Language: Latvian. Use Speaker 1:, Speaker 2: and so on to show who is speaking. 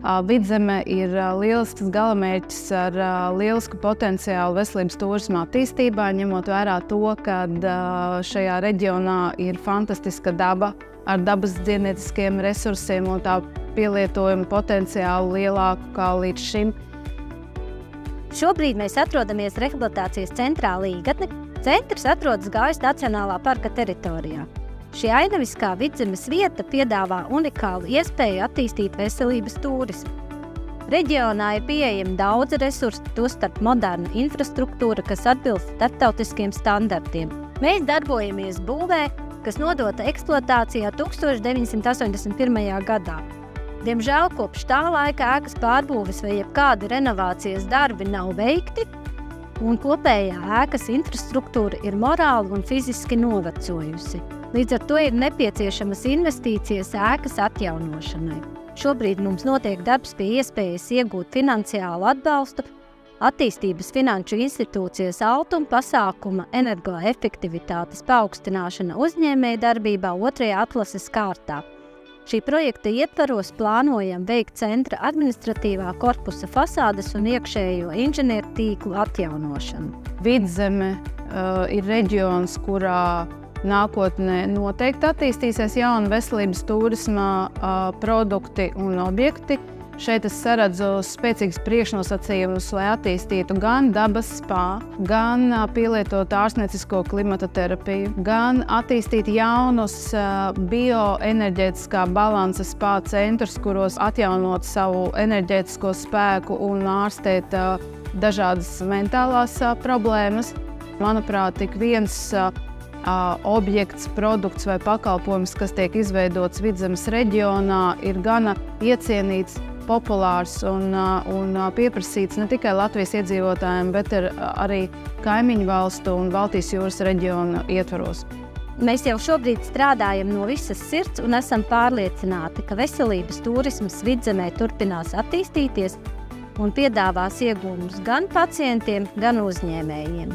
Speaker 1: Vidzeme ir lielisks galamērķis ar lielisku potenciālu veselības turisma attīstībā, ņemot vērā to, ka šajā reģionā ir fantastiska daba ar dabas dzīvnieciskiem resursiem un tā pielietojuma potenciālu lielāku kā līdz šim.
Speaker 2: Šobrīd mēs atrodamies rehabilitācijas centrā Līgatne. Centrs atrodas Gaujas Nacionālā parka teritorijā. Šī ainaviskā Vidzemes vieta piedāvā unikālu iespēju attīstīt veselības turismu. Reģionā ir pieejami daudzi resursi, tostarp moderna infrastruktūra, kas atbilst starptautiskiem standartiem. Mēs darbojamies būvē, kas nodota eksploatācijā 1981. gadā. Diemžēl kopš tā laika ēkas pārbūves vai jebkādi renovācijas darbi nav veikti, un kopējā ēkas infrastruktūra ir morāli un fiziski novecojusi. Līdz ar to ir nepieciešamas investīcijas ēkas atjaunošanai. Šobrīd mums notiek darbs pie iespējas iegūt finansiālu atbalstu, attīstības finanšu institūcijas altuma pasākuma energoefektivitātes paaugstināšana uzņēmējdarbībā 2. atlases kārtā. Šī projekta ietvaros plānojam veikt centra administratīvā korpusa fasādes un iekšējo inženieru tīklu atjaunošanu.
Speaker 1: Vidzeme ir reģions, kurā nākotnē noteikti attīstīsies jauni veselības turisma produkti un objekti. Šeit es saredzu spēcīgas priekšnosacījumus, lai attīstītu gan dabas spā, gan pielietot ārstniecisko klimata terapiju, gan attīstīt jaunus bioenerģētiskā balansa spā centrus, kuros atjaunot savu enerģētisko spēku un ārstēt dažādas mentālās problēmas. Manuprāt, tik viens objekts, produkts vai pakalpojums, kas tiek izveidots Vidzemes reģionā, ir gana iecienīts, populārs un pieprasīts ne tikai Latvijas iedzīvotājiem, bet arī kaimiņu valstu un Baltijas jūras reģiona ietvaros.
Speaker 2: Mēs jau šobrīd strādājam no visas sirds un esam pārliecināti, ka veselības turisms Vidzemē turpinās attīstīties un piedāvās iegūmus gan pacientiem, gan uzņēmējiem.